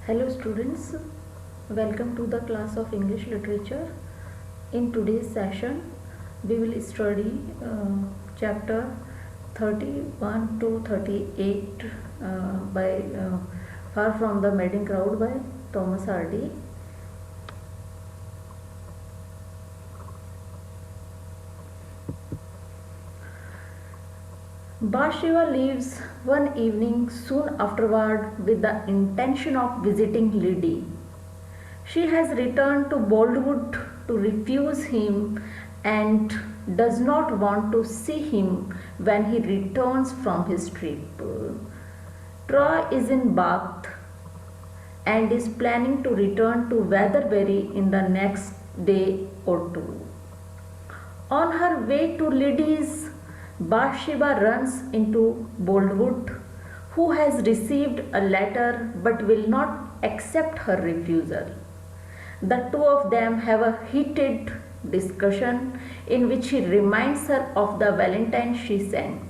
Hello students, welcome to the class of English literature. In today's session, we will study chapter 31 to 38 by Far from the Madding Crowd by Thomas Hardy. Bathsheba leaves one evening soon afterward with the intention of visiting Liddy. She has returned to Boldwood to refuse him and does not want to see him when he returns from his trip. Troy is in Bath and is planning to return to Weatherbury in the next day or two. On her way to Liddy's, Bathsheba runs into Boldwood, who has received a letter but will not accept her refusal. The two of them have a heated discussion in which he reminds her of the valentine she sent,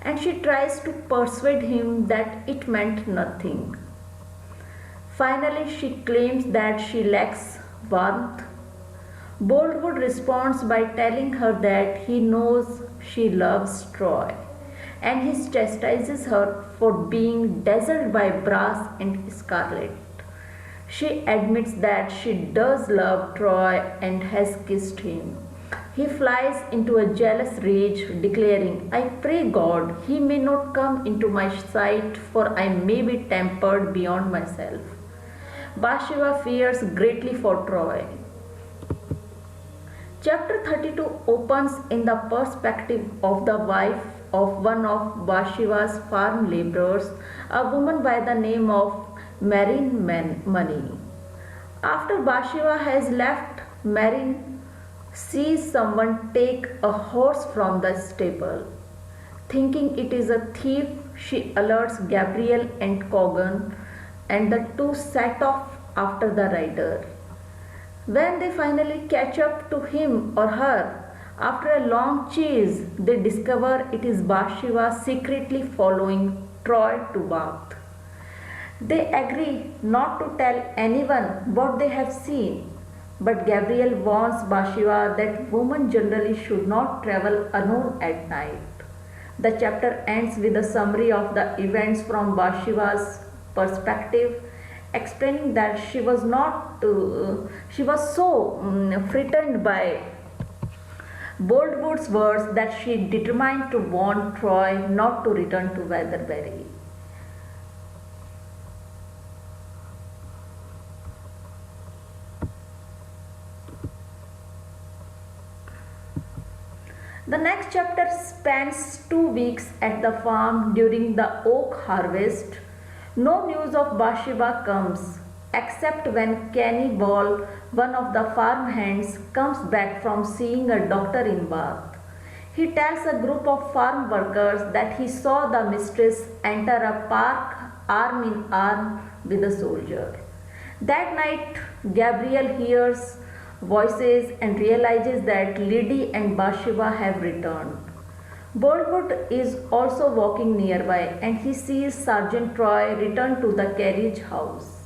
and she tries to persuade him that it meant nothing. Finally, she claims that she lacks warmth. Boldwood responds by telling her that he knows she loves Troy, and he chastises her for being dazzled by brass and scarlet. She admits that she does love Troy and has kissed him. He flies into a jealous rage, declaring, "I pray God he may not come into my sight, for I may be tempered beyond myself." Bathsheba fears greatly for Troy. Chapter 32 opens in the perspective of the wife of one of Bathsheba's farm laborers, a woman by the name of Money. After Bathsheba has left, Marin sees someone take a horse from the stable. Thinking it is a thief, she alerts Gabriel and Cogan, and the two set off after the rider. When they finally catch up to him or her, after a long chase, they discover it is Bathsheba secretly following Troy to Bath. They agree not to tell anyone what they have seen, but Gabriel warns Bathsheba that women generally should not travel alone at night. The chapter ends with a summary of the events from Bathsheba's perspective, explaining that she was so frightened by Boldwood's words that she determined to warn Troy not to return to Weatherbury. The next chapter spans 2 weeks at the farm during the oak harvest. No news of Bathsheba comes, except when Kenny Ball, one of the farm hands, comes back from seeing a doctor in Bath. He tells a group of farm workers that he saw the mistress enter a park arm in arm with a soldier. That night, Gabriel hears voices and realizes that Liddy and Bathsheba have returned. Boldwood is also walking nearby and he sees Sergeant Troy return to the carriage house.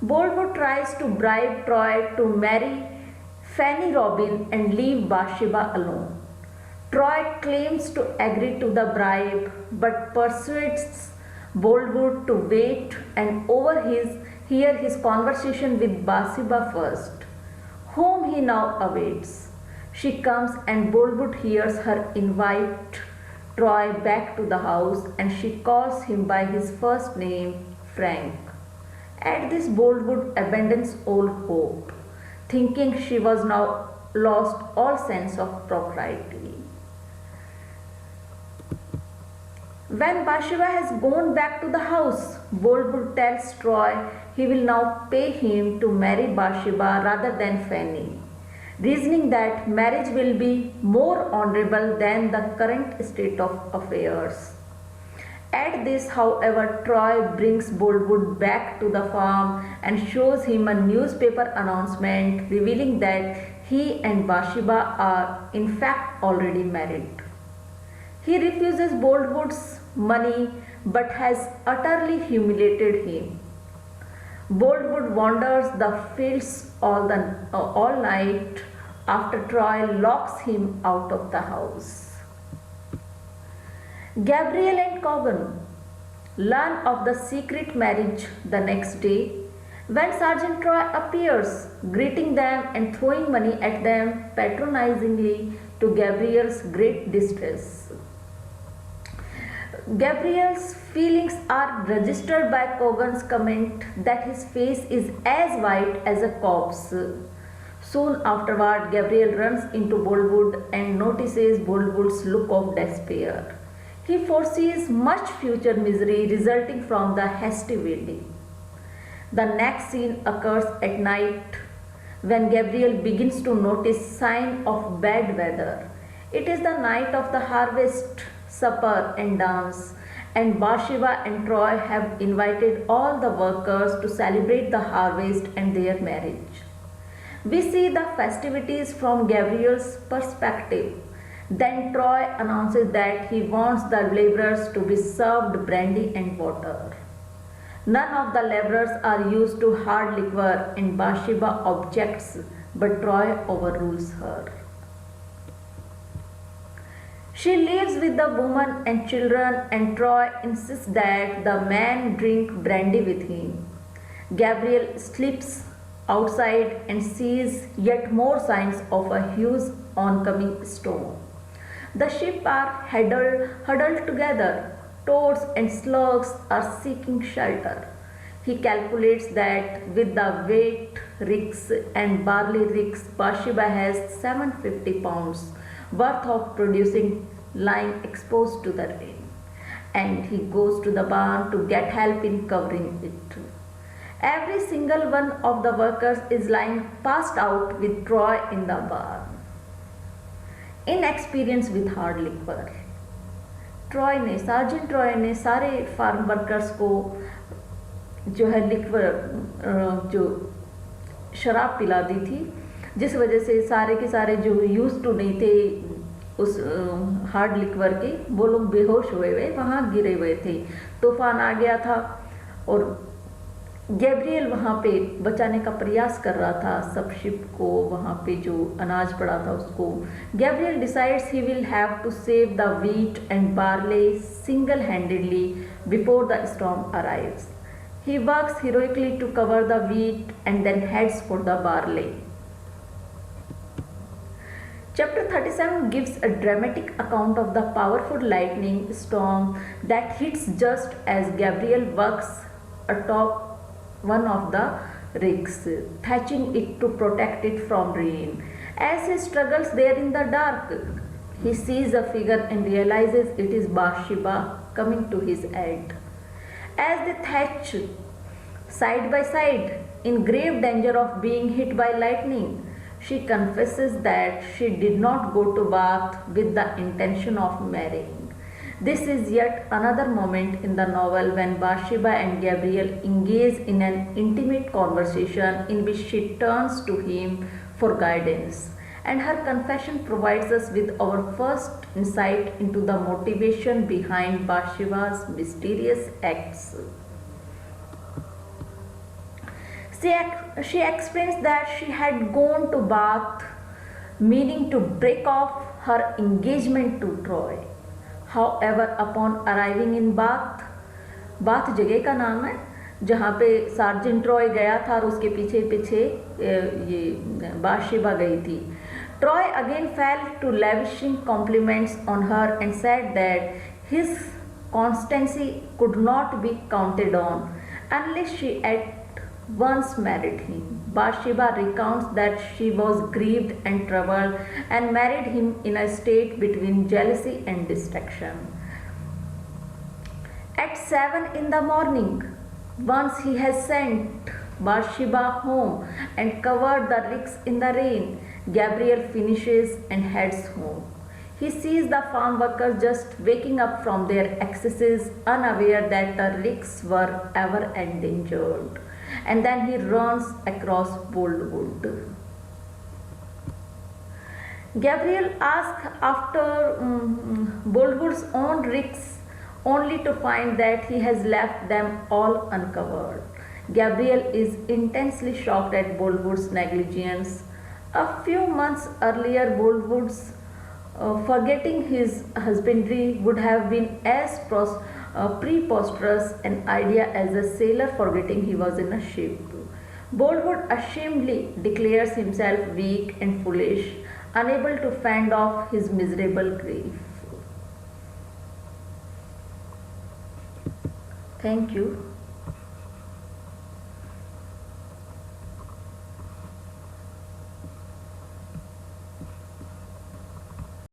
Boldwood tries to bribe Troy to marry Fanny Robin and leave Bathsheba alone. Troy claims to agree to the bribe but persuades Boldwood to wait and hear his conversation with Bathsheba first, whom he now awaits. She comes and Boldwood hears her invite Troy back to the house, and she calls him by his first name, Frank. At this, Boldwood abandons all hope, thinking she was now lost all sense of propriety. When Bathsheba has gone back to the house, Boldwood tells Troy he will now pay him to marry Bathsheba rather than Fanny, reasoning that marriage will be more honorable than the current state of affairs. At this, however, Troy brings Boldwood back to the farm and shows him a newspaper announcement revealing that he and Bathsheba are in fact already married. He refuses Boldwood's money but has utterly humiliated him. Boldwood wanders the fields all night after Troy locks him out of the house. Gabriel and Cogan learn of the secret marriage the next day when Sergeant Troy appears, greeting them and throwing money at them patronizingly to Gabriel's great distress. Gabriel's feelings are registered by Cogan's comment that his face is as white as a corpse. Soon afterward, Gabriel runs into Boldwood and notices Boldwood's look of despair. He foresees much future misery resulting from the hasty wedding. The next scene occurs at night when Gabriel begins to notice signs of bad weather. It is the night of the harvest, supper and dance, and Bathsheba and Troy have invited all the workers to celebrate the harvest and their marriage. We see the festivities from Gabriel's perspective. Then Troy announces that he wants the laborers to be served brandy and water. None of the laborers are used to hard liquor and Bathsheba objects, but Troy overrules her. She lives with the woman and children and Troy insists that the man drink brandy with him. Gabriel sleeps outside and sees yet more signs of a huge oncoming storm. The sheep are huddled together. Toads and slugs are seeking shelter. He calculates that with the wheat ricks and barley ricks, Bathsheba has 750 pounds worth of producing lying exposed to the rain. And he goes to the barn to get help in covering it. Every single one of the workers is lying passed out with Troy in the barn. Inexperience with hard liquor. Sergeant Troy ने सारे farm workers को जो है liquor जो शराब पिला दी थी, जिस वजह से सारे के सारे जो यूज टू नहीं थे उस हार्ड लिक्वर के, वो लोग बेहोश हुए हुए वहाँ गिरे हुए थे। तूफान आ गया था और गैब्रियल वहाँ पे बचाने का प्रयास कर रहा था सब शिप को, वहाँ पे जो अनाज पड़ा था उसको। Gabriel decides he will have to save the wheat and barley single handedly before the storm arrives. He works heroically to cover the wheat and then heads for the barley. Chapter 37 gives a dramatic account of the powerful lightning storm that hits just as Gabriel works atop one of the rigs, thatching it to protect it from rain. As he struggles there in the dark, he sees a figure and realizes it is Bathsheba coming to his aid. As they thatch side by side, in grave danger of being hit by lightning, she confesses that she did not go to Bath with the intention of marrying. This is yet another moment in the novel when Bathsheba and Gabriel engage in an intimate conversation in which she turns to him for guidance, and her confession provides us with our first insight into the motivation behind Bathsheba's mysterious acts. She explains that she had gone to Bath meaning to break off her engagement to Troy. However, upon arriving in Bath, bath जगह का नाम है जहाँ पे sergeant Troy गया था और उसके पीछे पीछे ये बाथशेबा गई थी. Troy again fell to lavishing compliments on her and said that his constancy could not be counted on unless she at once married him. Bathsheba recounts that she was grieved and troubled and married him in a state between jealousy and distraction. At 7 in the morning, once he has sent Bathsheba home and covered the ricks in the rain, Gabriel finishes and heads home. He sees the farm workers just waking up from their excesses, unaware that the ricks were ever endangered. And then he runs across Boldwood. Gabriel asks after Boldwood's own ricks only to find that he has left them all uncovered. Gabriel is intensely shocked at Boldwood's negligence. A few months earlier, Boldwood's forgetting his husbandry would have been as preposterous an idea as a sailor forgetting he was in a ship. Boldwood ashamedly declares himself weak and foolish, unable to fend off his miserable grief. Thank you.